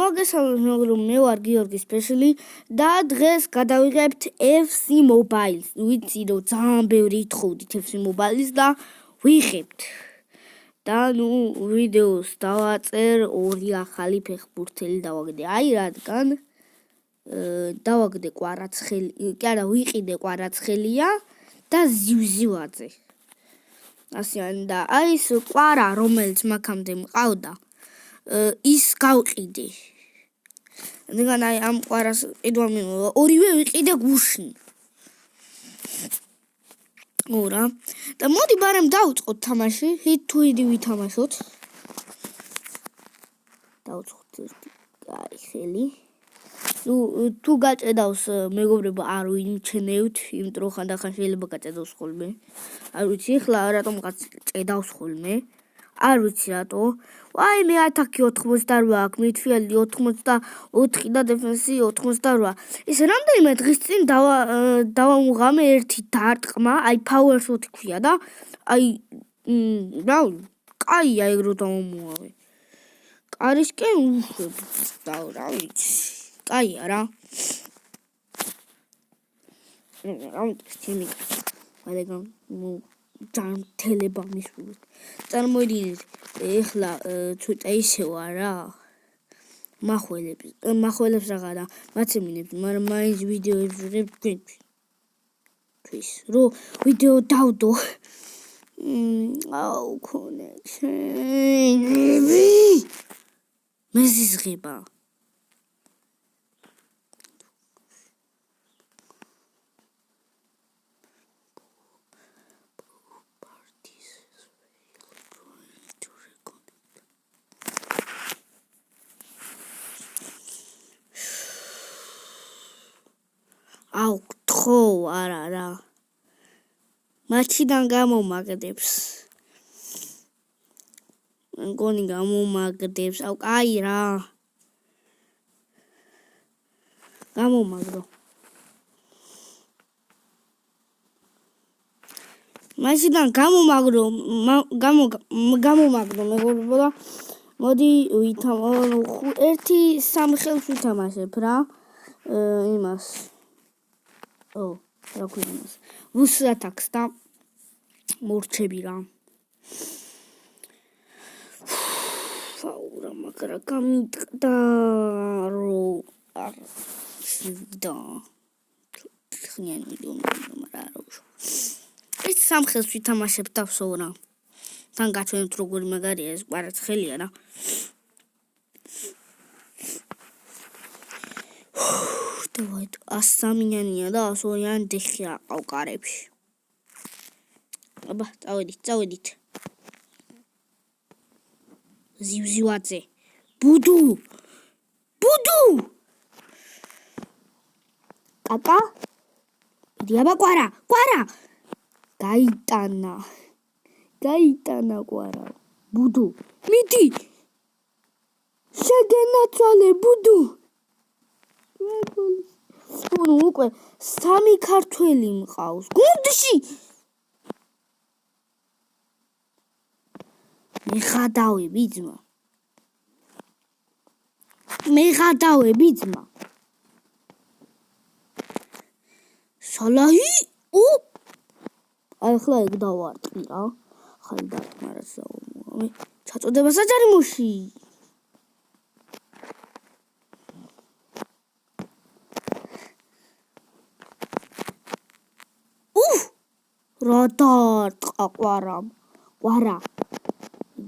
მოგესალმებით, მე ვარ გიორგი სპეციალი და დღეს გადავიღებთ FC Mobile-ს. ვიცი რომ ძალიან ბევრი ითხოვდით FC Mobile-ს და ვიღებთ. და ვიდეოს დავაწერ ორი ახალი ფეხბურთელი დავაგდე. აი რადგან დავაგდე კვარაცხელი, კი არა, ვიყიდე კვარაცხელია და ზივზივაძე. ასიანი და აი ეს კვარა რომელიც მაგამდე მყავდა ის გავყიდე. რადგან აი ამ კვარას ყიდვა ორივე ვიყიდე გუშინ. ორა. და მოდი ბარემ დავუწყოთ თამაში. ჰით თუ ჰიდი ვითამაშოთ. დავუწყოთ ერთი კარი ხელი. თუ გაჭედავს მეგობრებო არ ვიმჩნევთ, იმიტომ რომ ხანდახან შეიძლება გაჭედოს ხოლმე. არ ვიცი, ახლა რატომღაც ჭედავს ხოლმე. არ ვიცი რატო. აი მე ატაკი 88 აქვს, მიდფილდი 84 და დეფენსი 88. ის რამდენიმე დღის წინ დავამუღამე ერთი დარტყმა, აი power shot ქვია და აი რა კაია ეგ რო დავამუღავე. კარისკენ უშვებ და რა ვიცი. კაია რა. რა მითხრით ჩემი. მაგრამ ჯანმრთელება მისურვებთ. წარმოიდგინეთ, ეხლა ცოტა ისევა რა. მახველებს რაღაცა მაცემინებთ, მაგრამ მაინც ვიდეოებს ვიღებ თქვენთვის. რომ ვიდეო დავდო. აუ კონექშენები. მეზიზღება. აუ თხო არა რა მათიდან გამომაგდებს მგონი გამომაგდებს აუ კაი რა გამომაგდო მათიდან გამომაგდო მეგობრებო და მოდი ერთი სამ ხელს ვითამაშებ რა იმას რა ქვია ვუსატაკს და მორჩები რა ფაურა მაგრა გამიტყდა რომ არ შევიდა ხნიანი მაგრამ რა ეს სამ ხელს ვითამაშებ და ვსოვრა თან გაჩვენებთ როგორი მაგარია ეს კვარაცხელია რა დავაი 103-იანია და 100-იანი დეხი აყავ კარებში. აბა, წავედით. ზივზივაძე. ბუდუ. კაკა. მიდი აბა კვარა. გაიტანა კვარა. ბუდუ. მიდი. შეგენაცვალე ბუდუ. უკვე სამი ქართველი მყავს გუნდში მეღადავები ძმა სალაჰი ახლა ეგ დავარტყი რა ხალი დარტყმა რა ჩაწოდება საჯარიმოში რა დარტყა კვარა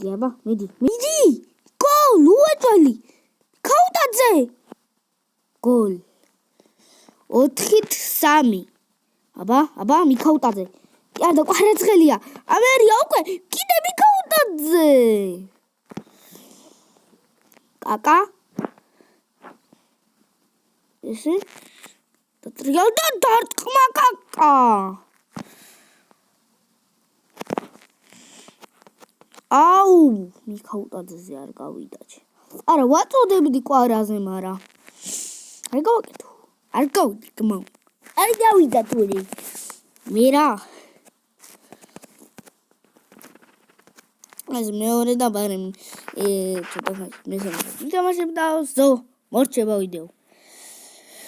მიდი გოლ უეჭველი ქაუტაძე გოლ 4-3 აბა მიქაუტაძე კი არა კვარაცხელია ამერია უკვე კიდე მიქაუტაძე კაკა ესე დატრიალდა დარტყმა კაკა აუ მიქაუტაძეზე არ გავიდა არა ვაწოდებდი კვარაზე მარა არ გავიდა თურე მე რა ეს მეორე და ბარემ ცოტა მესამე ვიტამაშებ და ზო მორჩება ვიდეო.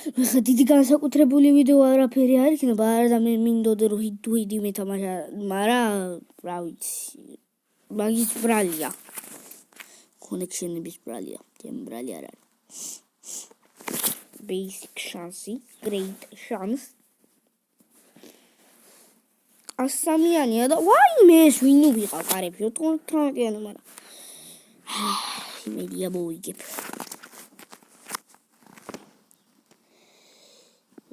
ხა დიდი განსაკუთრებული ვიდეო არაფერი არ იქნება, არა და მე მინდოდა რომ ჰიდი მეთამაშა, მაგრამ რა ვიცი. მაგის ბრალია. კონექშენების ბრალია. თემ ბრალი არ არის. Basic chance, great chance. ასამიანია და ვაიმე ეს ვინ ვიყავ კარებში 98-იანი, მაგრამ იმედია მოვიგებ.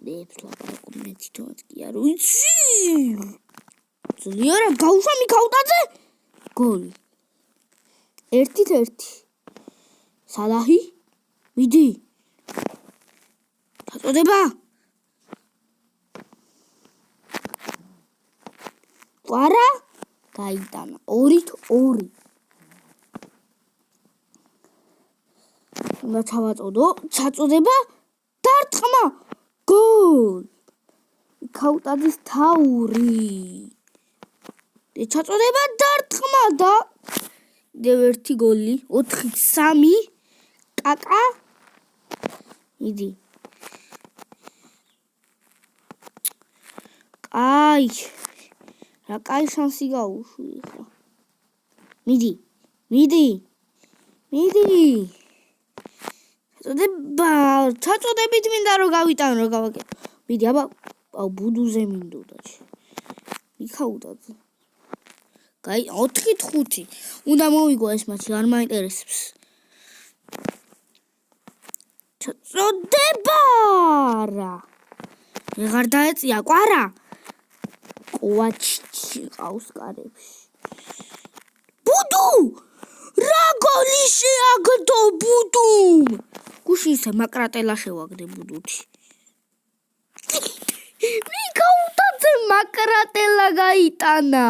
ლაპარაკობთ თვითონაც კი არ ვიცი. ძლიერად გავუშვა მიქაუტაძე. გოლი. 1-1. სალაჰი. მიდი. დაწოდება. ყვარა გაიტანა 2-2. უნდა ჩავაწოდო, ჩაწოდება დარტყმა. გოლ. ქაუტაძის თაური. ჩაწოდება დარტყმა და კიდევ ერთი გოლი 4-3. კაკა. მიდი. აი რა კაი შანსი გაუშვი ხა. მიდი. ჩაწოდებით მინდა რომ გავიტანო რა გავაკეთე. მიდი აბა ბუდუზე მინდოდა. მიქაუტაძე. გაი 4-5. უნდა მოვიგო ეს მატჩი, არ მაინტერესებს. ჩაწოდება რა. ვეღარ დაეწია ყვარა. ყვაჩი ყავს კარებში. ბუდუ! რა გოლი შეაგდო ბუდუმ! გუში ისე მაკრატელა შევაგდე ბუდუთი. მიქაუტაძე მაკრატელა გაიტანა.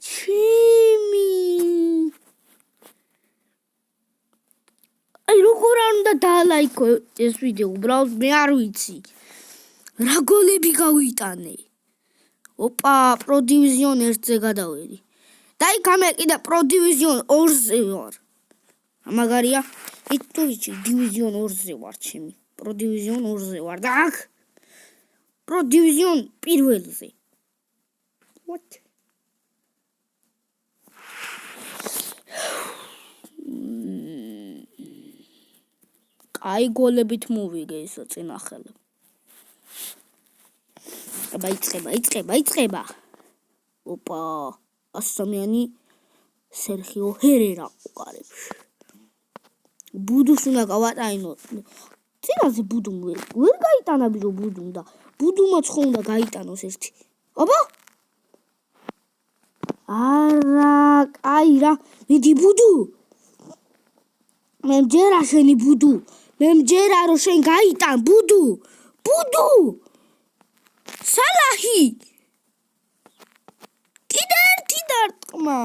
ჩემი. აი როგორ არ უნდა დაალაიქო ეს ვიდეო, უბრალოდ მე არ ვიცი. რა გოლები გავიტანე. ოპა, პრო დივიზიონ 1-ზე გადავედი. და იქ ამე კიდე პრო დივიზიონ 2-ზე ვარ. მაგარია, იტუიჩი დივიზიონ 2-ზე ვარ ჩემი. პრო დივიზიონ 2-ზე ვარ და აქ პრო დივიზიონ 1-ზე. What? აი გოლებით მოვიგე ისო წინახელე. იწყება. ოპა, ასამიანი სერხიო ჰერერა უკარებში. ბუდუს უნდა გავატაინო. წინაზე ბუდუმ ვერ გაიტანა ბიჭო ბუდუმ და ბუდუმაც ხო უნდა გაიტანოს ერთი. აბა? არა, კაი რა. მიდი ბუდუ. მე მჯერა შენი ბუდუ. მე მჯერა რომ შენ გაიტან ბუდუ. სალაჰი. კიდე ერთი დარტყმა.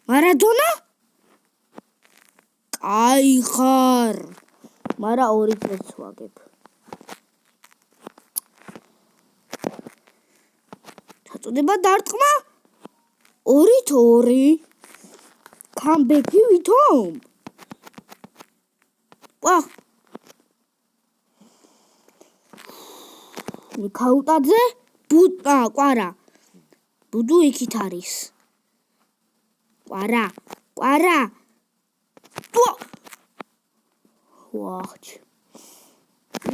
მარადონა? კაი ხარ. მარა 2 წელს ვაგებ. ჩაწოდება დარტყმა. 2-2. კამბექი ვითომ. ვა. მიქაუტაძე ყვარა. ბუდუ იქით არის. ყვარა. ვაჩ.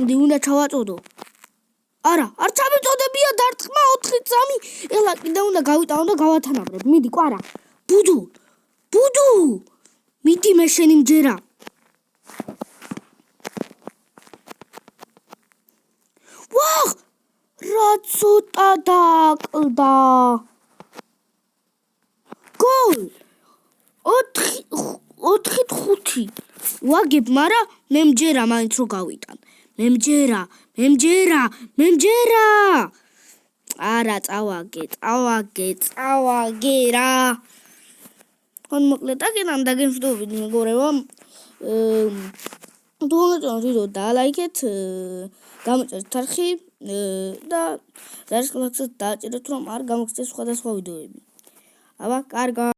მე უნდა ჩავაწოდო. არა, არ ჩამეწოდებია დარტყმა 4-3. ელა კიდე უნდა გავიტანო და გავათანაბრებ. მიდი ყვარა. ბუდუ. მიდი მე შენი მჯერა. ვახ! რა ცოტა დააკლდა. გოლ! 4-5. ვაგებ, მაგრამ მე მჯერა მაინც რო გავიტან. მე მჯერა. არა, წავაგე რა. ხან მოკლედ აგენან დაგემშვიდობით მეგობრებო. თუ მოგეწონათ ვიდეო დალაიქეთ, გამოწერთ არხი და დაიწყოთ დააჭერეთ რომ არ გამოგცეს სხვადასხვა ვიდეოები. აბა, კარგად.